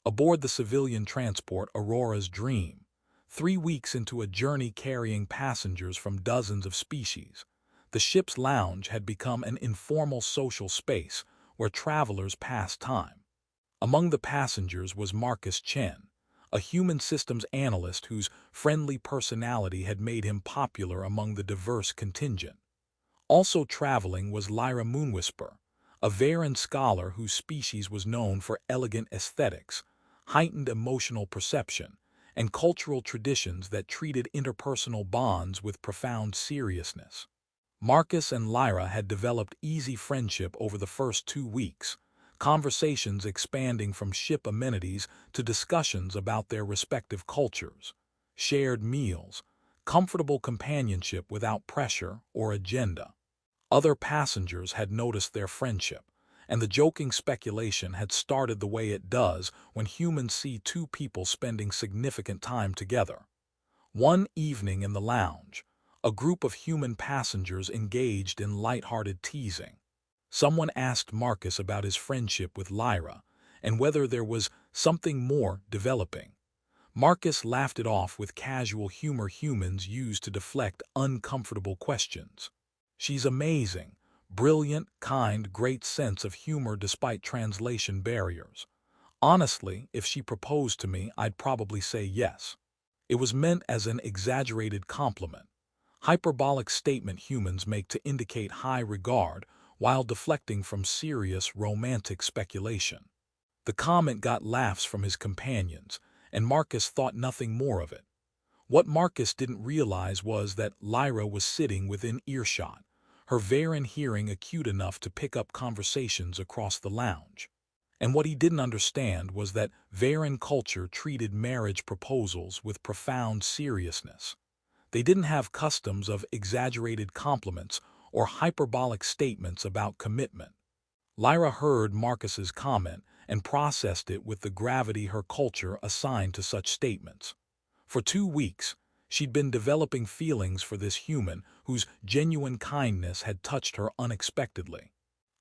aboard the civilian transport Aurora's Dream, 3 weeks into a journey carrying passengers from dozens of species. The ship's lounge had become an informal social space where travelers passed time. Among the passengers was Marcus Chen, a human systems analyst whose friendly personality had made him popular among the diverse contingent. Also traveling was Lyra Moonwhisper, a Veyran scholar whose species was known for elegant aesthetics, heightened emotional perception, and cultural traditions that treated interpersonal bonds with profound seriousness. Marcus and Lyra had developed easy friendship over the first 2 weeks, conversations expanding from ship amenities to discussions about their respective cultures, shared meals, comfortable companionship without pressure or agenda. Other passengers had noticed their friendship, and the joking speculation had started the way it does when humans see two people spending significant time together. One evening in the lounge, a group of human passengers engaged in light-hearted teasing. Someone asked Marcus about his friendship with Lyra and whether there was something more developing. Marcus laughed it off with casual humor humans use to deflect uncomfortable questions. She's amazing, brilliant, kind, great sense of humor despite translation barriers. Honestly, if she proposed to me, I'd probably say yes. It was meant as an exaggerated compliment. Hyperbolic statement humans make to indicate high regard while deflecting from serious romantic speculation. The comment got laughs from his companions, and Marcus thought nothing more of it. What Marcus didn't realize was that Lyra was sitting within earshot, her Veyran hearing acute enough to pick up conversations across the lounge. And what he didn't understand was that Veyran culture treated marriage proposals with profound seriousness. They didn't have customs of exaggerated compliments or hyperbolic statements about commitment. Lyra heard Marcus's comment and processed it with the gravity her culture assigned to such statements. For 2 weeks, she'd been developing feelings for this human whose genuine kindness had touched her unexpectedly.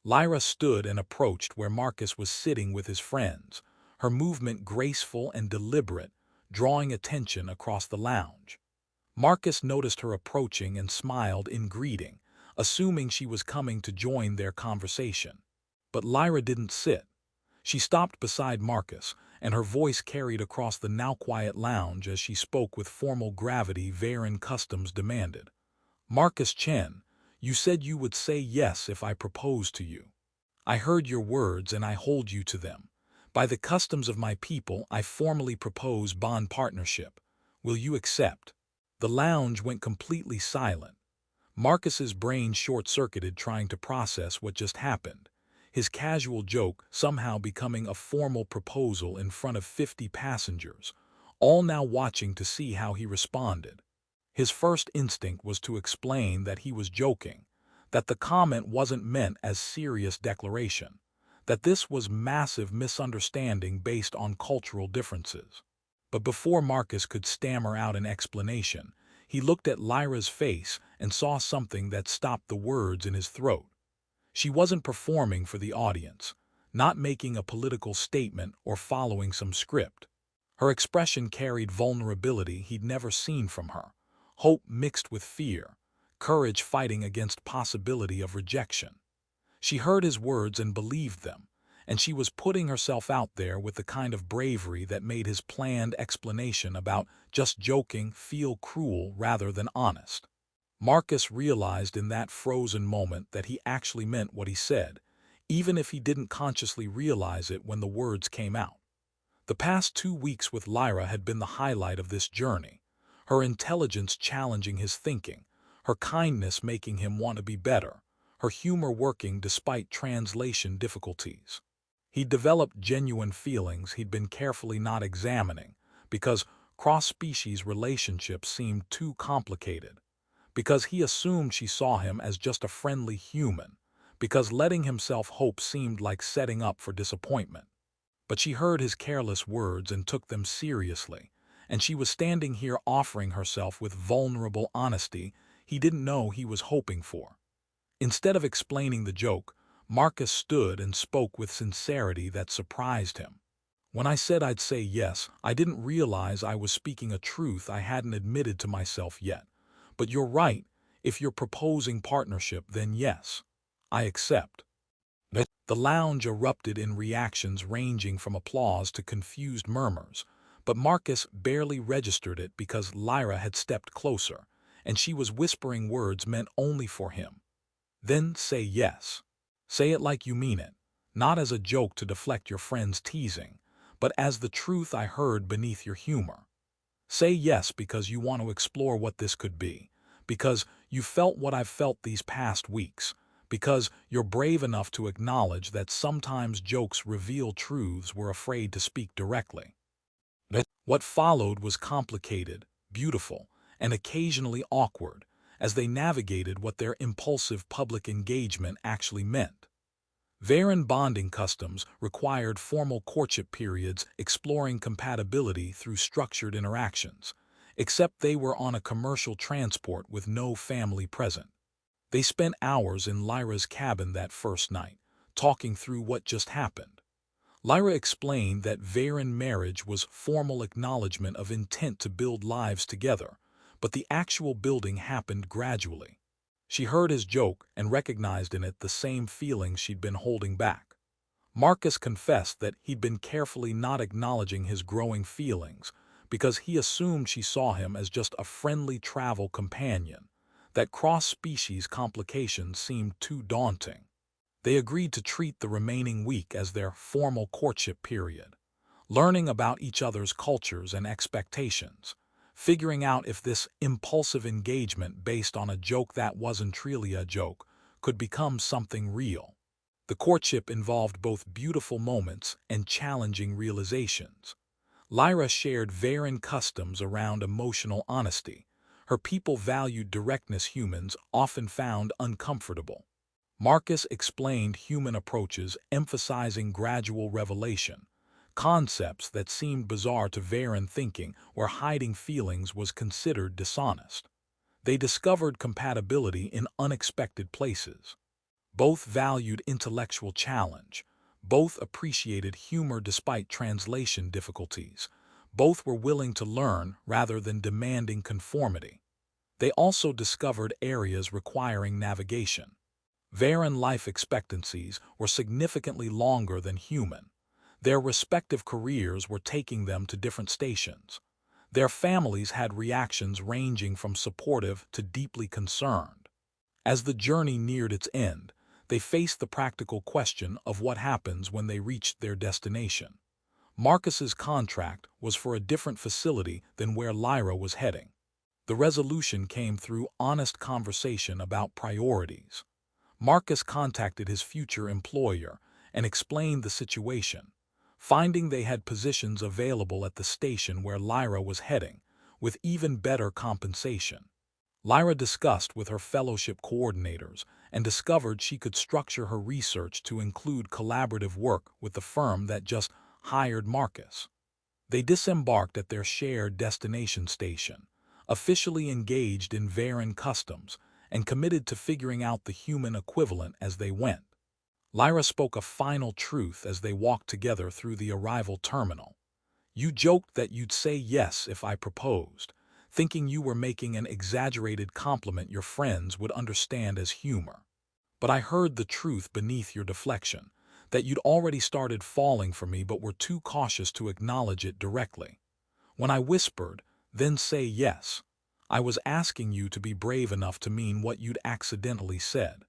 Lyra stood and approached where Marcus was sitting with his friends, her movement graceful and deliberate, drawing attention across the lounge. Marcus noticed her approaching and smiled in greeting, assuming she was coming to join their conversation. But Lyra didn't sit. She stopped beside Marcus, and her voice carried across the now-quiet lounge as she spoke with formal gravity Veyran customs demanded. "Marcus Chen, you said you would say yes if I proposed to you. I heard your words and I hold you to them. By the customs of my people, I formally propose bond partnership. Will you accept?" The lounge went completely silent. Marcus's brain short-circuited trying to process what just happened, his casual joke somehow becoming a formal proposal in front of 50 passengers, all now watching to see how he responded. His first instinct was to explain that he was joking, that the comment wasn't meant as serious declaration, that this was massive misunderstanding based on cultural differences. But before Marcus could stammer out an explanation, he looked at Lyra's face and saw something that stopped the words in his throat. She wasn't performing for the audience, not making a political statement or following some script. Her expression carried vulnerability he'd never seen from her, hope mixed with fear, courage fighting against possibility of rejection. She heard his words and believed them, and she was putting herself out there with the kind of bravery that made his planned explanation about just joking feel cruel rather than honest. Marcus realized in that frozen moment that he actually meant what he said, even if he didn't consciously realize it when the words came out. The past 2 weeks with Lyra had been the highlight of this journey, her intelligence challenging his thinking, her kindness making him want to be better, her humor working despite translation difficulties. He'd developed genuine feelings he'd been carefully not examining, because cross-species relationships seemed too complicated, because he assumed she saw him as just a friendly human, because letting himself hope seemed like setting up for disappointment. But she heard his careless words and took them seriously, and she was standing here offering herself with vulnerable honesty he didn't know he was hoping for. Instead of explaining the joke, Marcus stood and spoke with sincerity that surprised him. When I said I'd say yes, I didn't realize I was speaking a truth I hadn't admitted to myself yet. But you're right, if you're proposing partnership, then yes, I accept. The lounge erupted in reactions ranging from applause to confused murmurs, but Marcus barely registered it because Lyra had stepped closer, and she was whispering words meant only for him. Then say yes. Say it like you mean it, not as a joke to deflect your friend's teasing, but as the truth I heard beneath your humor. Say yes because you want to explore what this could be, because you felt what I've felt these past weeks, because you're brave enough to acknowledge that sometimes jokes reveal truths we're afraid to speak directly. What followed was complicated, beautiful, and occasionally awkward, as they navigated what their impulsive public engagement actually meant. Veyran bonding customs required formal courtship periods exploring compatibility through structured interactions, except they were on a commercial transport with no family present. They spent hours in Lyra's cabin that first night, talking through what just happened. Lyra explained that Veyran marriage was formal acknowledgment of intent to build lives together, but the actual building happened gradually. She heard his joke and recognized in it the same feelings she'd been holding back. Marcus confessed that he'd been carefully not acknowledging his growing feelings because he assumed she saw him as just a friendly travel companion, that cross-species complications seemed too daunting. They agreed to treat the remaining week as their formal courtship period, learning about each other's cultures and expectations, figuring out if this impulsive engagement based on a joke that wasn't really a joke could become something real. The courtship involved both beautiful moments and challenging realizations. Lyra shared Veyran customs around emotional honesty. Her people valued directness humans often found uncomfortable. Marcus explained human approaches emphasizing gradual revelation, concepts that seemed bizarre to Veyran thinking where hiding feelings was considered dishonest. They discovered compatibility in unexpected places. Both valued intellectual challenge. Both appreciated humor despite translation difficulties. Both were willing to learn rather than demanding conformity. They also discovered areas requiring navigation. Veyran life expectancies were significantly longer than human. Their respective careers were taking them to different stations. Their families had reactions ranging from supportive to deeply concerned. As the journey neared its end, they faced the practical question of what happens when they reached their destination. Marcus's contract was for a different facility than where Lyra was heading. The resolution came through honest conversation about priorities. Marcus contacted his future employer and explained the situation, finding they had positions available at the station where Lyra was heading, with even better compensation. Lyra discussed with her fellowship coordinators and discovered she could structure her research to include collaborative work with the firm that just hired Marcus. They disembarked at their shared destination station, officially engaged in Veyran customs, and committed to figuring out the human equivalent as they went. Lyra spoke a final truth as they walked together through the arrival terminal. You joked that you'd say yes if I proposed, thinking you were making an exaggerated compliment your friends would understand as humor. But I heard the truth beneath your deflection, that you'd already started falling for me but were too cautious to acknowledge it directly. When I whispered, then say yes, I was asking you to be brave enough to mean what you'd accidentally said.